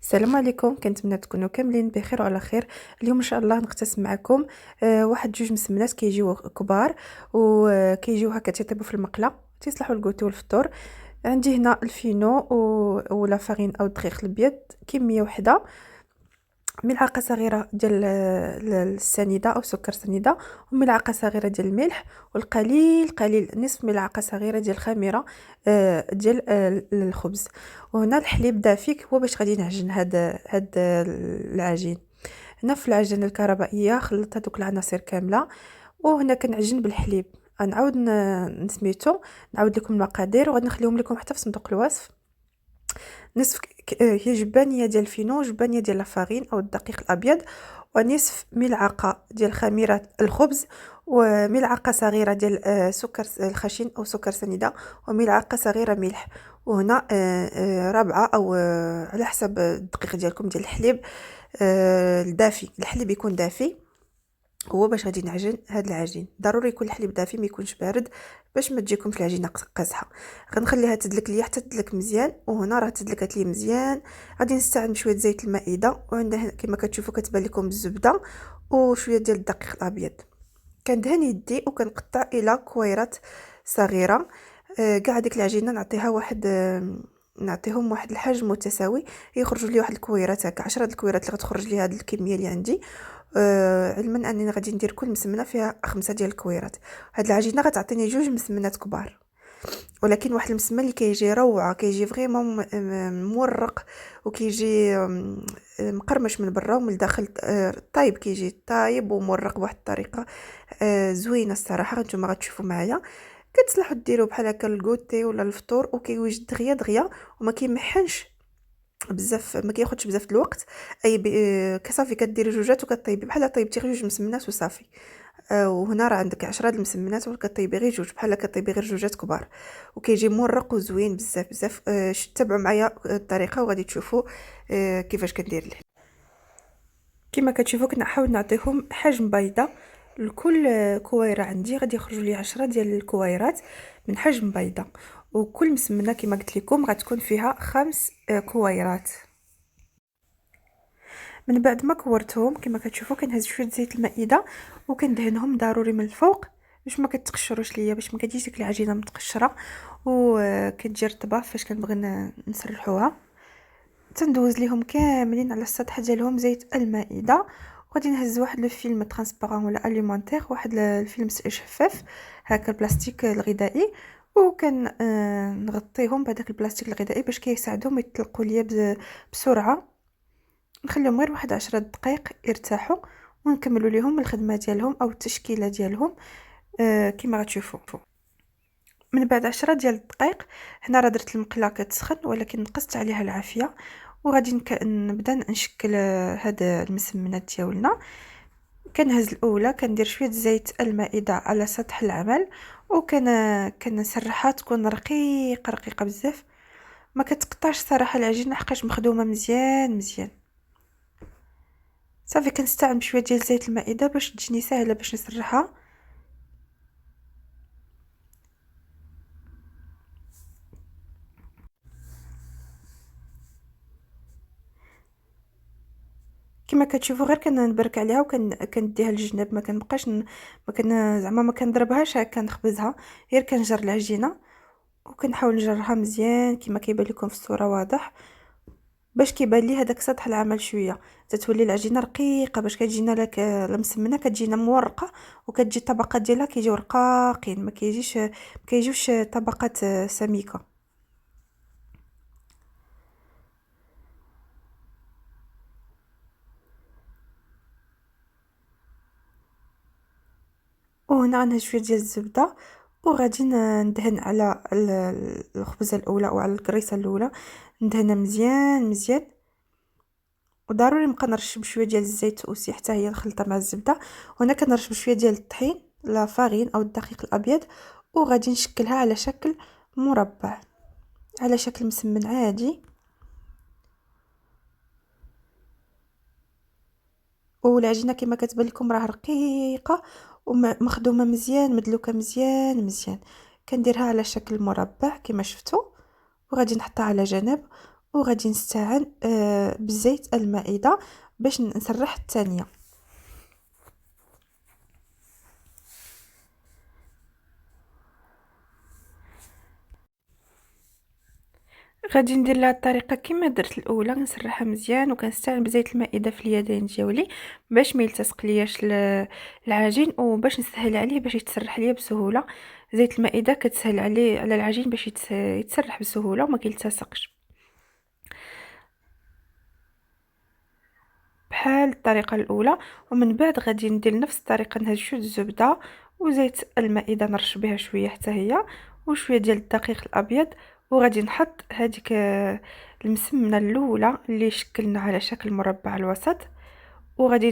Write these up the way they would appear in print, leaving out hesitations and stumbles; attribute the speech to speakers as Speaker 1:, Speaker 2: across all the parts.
Speaker 1: السلام عليكم، كنتمنى تكونوا كاملين بخير وعلى خير. اليوم ان شاء الله نقتسم معكم واحد جوج مسمنات كيجيو كبار وكيجيو هكا تيطيبوا في المقله، تيصلحوا للكوتي والفطور. عندي هنا الفينو ولا فارين او الدقيق الابيض، كميه وحده، ملعقه صغيره ديال السنيده او سكر سنيده، وملعقه صغيره ديال الملح، والقليل قليل نصف ملعقه صغيره ديال الخميره ديال الخبز. وهنا الحليب دافيك هو باش غادي نعجن هاد العجين. هنا في العجينه الكهربائيه خلطت هذوك العناصر كامله، وهنا كنعجن بالحليب. غنعاود نسميتو، نعاود لكم المقادير وغادي نخليهم لكم حتى في صندوق الوصف. نصف هي جبانية ديال الفينو، جبانية ديال لافارين أو الدقيق الأبيض، ونصف ملعقة ديال خميرة الخبز، وملعقة صغيرة ديال سكر الخشن أو سكر سنيدة، وملعقة صغيرة ملح. وهنا رابعة أو على حسب الدقيق ديالكم ديال الحليب الدافي. الحليب يكون دافي هو باش غادي نعجن هاد العجين، ضروري يكون الحليب دافي ما يكونش بارد باش ما تجيكمش العجينه قاصحه. غنخليها تدلك ليا حتى تدلك مزيان، وهنا راه تدلكات لي مزيان. غادي نستعمل بشويه زيت المائده، وعندنا كما كتشوفوا كتبان لكم الزبده وشويه ديال الدقيق الابيض. كندهن يدي وكنقطع الى كويرات صغيره. كاع ديك العجينه نعطيها واحد نعطيهم واحد الحجم متساوي، يخرجوا لي واحد الكويرات هكا 10 الكويرات اللي غتخرج لي هاد الكميه اللي عندي. علما انني غادي ندير كل مسمنه فيها 5 ديال الكويرات. هاد العجينه غتعطيني جوج مسمنات كبار، ولكن واحد المسمن اللي كيجي روعه، كيجي فريمون مورق، وكيجي مقرمش من برا ومن الداخل طايب، كيجي طايب ومورق بواحد الطريقه زوينه الصراحه. نتوما غتشوفوا معايا كتصلحوا ديروه بحال هكا الكوتي ولا الفطور، وكيوجد دغيا دغيا وما كيمحنش بزاف، ما كياخذش بزاف الوقت. اي كصافي كديري جوجات وكطيبي بحال طيبتي غير جوج مسمنات وصافي. وهنا راه عندك 10 د المسمنات وكطيبي غير جوج، بحال كطيبي غير جوجات كبار، وكيجي مرق وزوين بزاف بزاف. تابعوا معايا الطريقه وغادي تشوفوا كيفاش كندير له. كما كتشوفوا كنحاول نعطيهم حجم بيضه لكل كويره. عندي غادي يخرجوا لي 10 ديال الكويرات من حجم بيضه، وكل مسمنه كما قلت لكم غتكون فيها 5 كويرات. من بعد ما كورتهم كما كتشوفوا كنهز شويه زيت المائده وكندهنهم ضروري من الفوق باش ما كتقشروش ليا، باش ما كتجيش ديك العجينه متقشره وكتجي رطبه فاش كنبغي نسرحوها. تندوز ليهم كاملين على السطح ديالهم زيت المائده، وغادي نهز واحد لو فيلم ترانسبارون ولا اليمونتير، واحد الفيلم شفاف هكا البلاستيك الغذائي، وكان نغطيهم بهذاك البلاستيك الغذائي باش كيساعدهم يطلقوا ليا بسرعه. نخليهم غير واحد 10 دقائق يرتاحوا ونكملوا لهم الخدمه ديالهم او التشكيله ديالهم كما غتشوفوا. من بعد 10 ديال الدقائق هنا راه درت المقله كتسخن، ولكن نقصت عليها العافيه، وغادي نبدا نشكل هاد المسمنات ديالنا. كنهز الاولى كندير شويه زيت المائده على سطح العمل، كنسرحها تكون رقيقه بزاف، ما كتقطعش صراحه العجينه حقاش مخدومه مزيان مزيان. صافي كنستعمل بشويه ديال زيت المائده باش تجيني سهله باش نسرحها. كما كتشوفوا غير كنبرك عليها وكنديها للجناب، ما كنبقاش ما كن زعما ما كنضربهاش هكا نخبزها، غير كنجر العجينه وكنحاول نجرها مزيان كما كيبان لكم في الصوره واضح، باش كيبان لي هذاك سطح العمل شويه تتولي العجينه رقيقه باش كتجينا لك المسمنه كتجينا مورقه، وكتجي الطبقات ديالها كيجيو رقاقين، ما كيجيوش طبقات سميكه. وهنا عندنا شويه ديال الزبده، وغادي ندهن على الخبزه الاولى او على الكريسه الاولى، ندهنها مزيان مزيان، وضروري نبقى نرش بشويه ديال الزيت اوسي حتى هي الخلطه مع الزبده. هنا كنرش بشويه ديال الطحين لا فارين او الدقيق الابيض، وغادي نشكلها على شكل مربع، على شكل مسمن عادي. والعجينه كما كتبان لكم راه رقيقه ومخدومه مزيان مدلوكه مزيان مزيان. كنديرها على شكل مربع كما شفتوا، وغادي نحطها على جنب. وغادي نستعن بزيت المائدة باش نسرح الثانية. غادي ندير لها الطريقه كما درت الاولى، نسرحها مزيان وكنستعمل بزيت المائده في اليدين ديالي باش ما يلتصق لياش العجين، وباش نسهل عليه باش يتسرح ليا بسهوله. زيت المائده كتسهل عليه على العجين باش يتسرح بسهوله وما كيلتصقش بحال الطريقه الاولى. ومن بعد غادي ندير نفس الطريقه، نهز شويه الزبده وزيت المائده نرش بها شويه حتى هي، وشويه ديال الدقيق الابيض، وغادي نحط هذيك المسمنه الاولى اللي شكلنا على شكل مربع الوسط، وغادي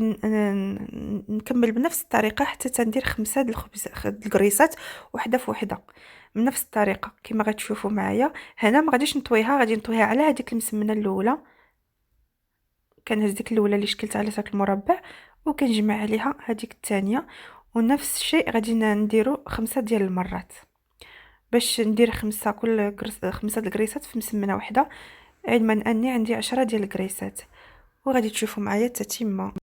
Speaker 1: نكمل بنفس الطريقه حتى تندير 5 د الخبز الكريسات وحده فوحده من نفس الطريقه كما غتشوفوا معايا. هنا ما غاديش نطويها، غادي نطويها على هذيك المسمنه الاولى. كنهز ديك الاولى اللي شكلت على شكل مربع وكنجمع عليها هذيك الثانيه، ونفس الشيء غادي نديرو 5 ديال المرات باش ندير 5 كل 5 الكريسات في مسمنه واحده، علما اني عندي 10 ديال الكريسات. وغادي تشوفوا معايا التتمه.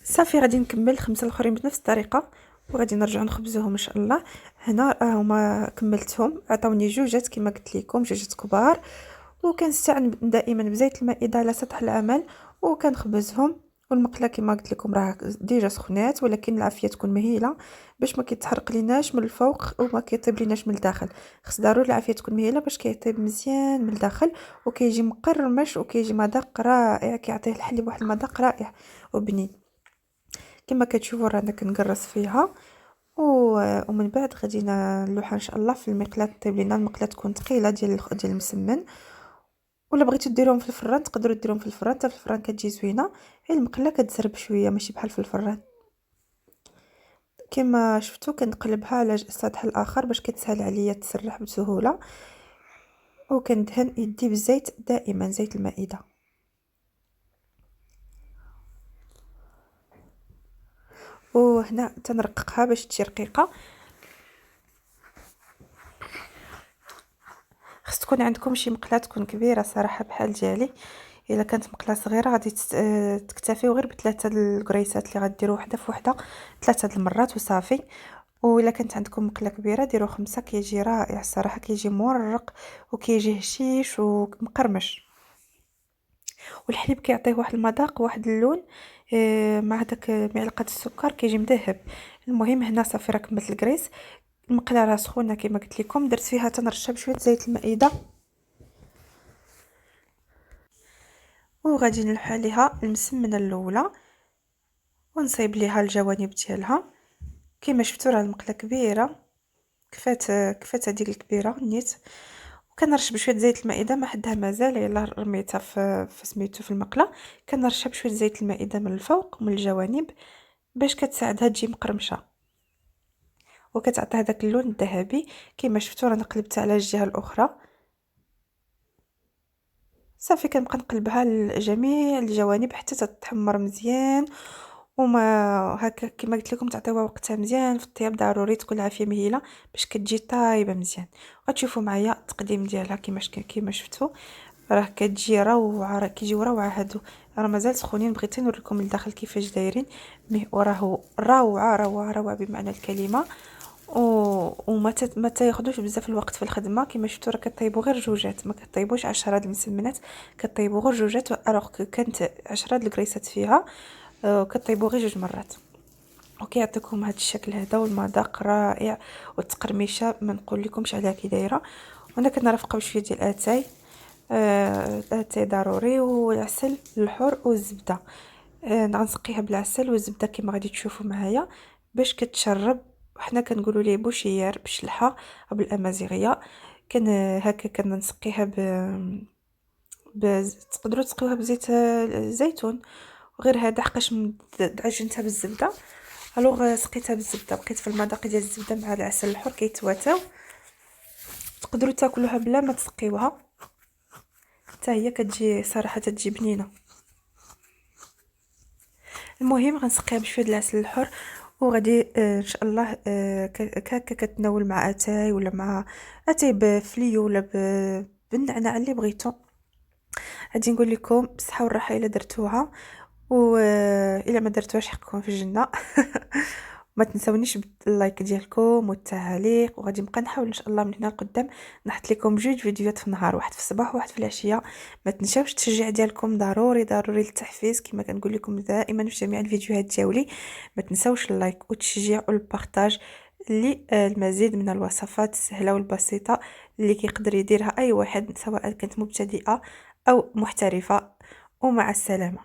Speaker 1: صافي غادي نكمل 5 الاخرين بنفس الطريقه وغادي نرجع نخبزوهم ان شاء الله. هنا هما كملتهم، عطاوني جوجات كما قلت لكم، جوجات كبار، وكنستعن دائما بزيت المائده على سطح العمل وكنخبزهم. والمقله كما قلت لكم راه ديجا سخنات، ولكن العافيه تكون مهيله باش ما كيتحرق ليناش من الفوق وما كيطيب ليناش من الداخل. خص ضروري العافيه تكون مهيله باش كيطيب مزيان من الداخل وكيجي مقرمش وكيجي مذاق رائع، كيعطيه الحليب واحد المذاق رائع وبنين. كما كتشوفوا رانا كنقرص فيها ومن بعد غادي نلوحها ان شاء الله في المقله. طيب لينا المقله تكون ثقيله ديال المسمن، ولا بغيتو ديروهم في الفران تقدروا ديروهم في الفران، حتى في الفران كتجي زوينه. هي المقله كتزرب شويه ماشي بحال في الفران. كما شفتوا كنقلبها على السطح الاخر باش كتسهل عليا تسرح بسهوله، وكندهن يدي بالزيت دائما زيت المائده. وهنا تنرققها باش تجي رقيقه. خص تكون عندكم شي مقله تكون كبيره صراحه بحال ديالي. الا كانت مقله صغيره غادي تكتفيو غير بثلاثه الكريسات اللي غديروا وحده فوحده 3 المرات وصافي. والا كانت عندكم مقله كبيره ديروا 5، كيجي رائع الصراحه، كيجي مورق وكيجي هشيش ومقرمش، والحليب كيعطيه واحد المذاق واحد اللون مع داك معلقه السكر كيجي مذهب. المهم هنا صافي راه كملت الكريس. المقله راه سخونه كما قلت لكم، درت فيها تنرشها بشويه زيت المائده وغادي نلوح عليها المسمنه الاولى ونصايب ليها الجوانب ديالها. كما شفتوا راه المقله كبيره، كفات هذيك الكبيره نيت. وكنرش بشويه زيت المائده ما حدها مازال، يلا رميتها في سميتو في المقله. كنرشها بشويه زيت المائده من الفوق ومن الجوانب باش كتساعدها تجي مقرمشه وكتعطي هذاك اللون الذهبي. كما شفتوا رانا قلبتها على الجهه الاخرى. صافي كنبقى نقلبها لجميع الجوانب حتى تتحمر مزيان. وما هكا كما قلت لكم تعطيوها وقتها مزيان في الطياب، ضروري تكون العافيه مهيله باش كتجي طايبه مزيان. غتشوفوا معايا التقديم ديالها كما شفتوا راه كتجي روعه، راه كيجيو روعه هادو. راه مازال سخونين، بغيت نوريكم لداخل كيفاش دايرين. مي وراه روعه روعه روعه بمعنى الكلمه. ما تاخذوش بزاف الوقت في الخدمه. كما شفتوا راه كطيبوا غير جوجات، ما كطيبوش 10 د المسمنات، كطيبوا غير جوجات. الوغ كانت 10 د الكريسات فيها، كطيبوا غير جوج مرات. وكيعطيكم هذا الشكل هذا والمذاق رائع. والتقرميشه ما نقول لكمش عليها كي دايره. وانا كنرافقها بشويه ديال اتاي، اتاي ضروري، والعسل الحر والزبده. غنسقيها بالعسل والزبده كما غادي تشوفوا معايا باش كتشرب. وحنا كنقولوا ليه بوشيار بالشلحه او بالامازيغيه. كان هكا كنسقيها تقدروا تسقيوها بزيت الزيتون. غير هذا حقاش عجنتها بالزبده، الوغ سقيتها بالزبده، بقيت في المذاق ديال الزبده مع العسل الحر كيتواتاو. تقدروا تاكلوها بلا ما تسقيوها، حتى هي كتجي صراحه تجي بنينه. المهم غنسقيها بشويه العسل الحر وغادي ان شاء الله هكا كتناول مع اتاي ولا مع اتاي بفليو ولا بالنعناع اللي بغيتو. غادي نقول لكم بصحه والراحه الا درتوها، و الا ما درتوهاش حقكم في الجنه. ما تنسونيش باللايك ديالكم والتعاليق. وغادي نبقى نحاول ان شاء الله من هنا لقدام نحط لكم جوج فيديوهات في النهار، واحد في الصباح وواحد في العشيه. ما تنساوش التشجيع ديالكم ضروري ضروري للتحفيز كما كنقول لكم دائما في جميع الفيديوهات ديالي. ما تنساوش اللايك والتشجيع والبارطاج المزيد من الوصفات السهله والبسيطه اللي كيقدر يديرها اي واحد سواء كانت مبتدئه او محترفه. ومع السلامه.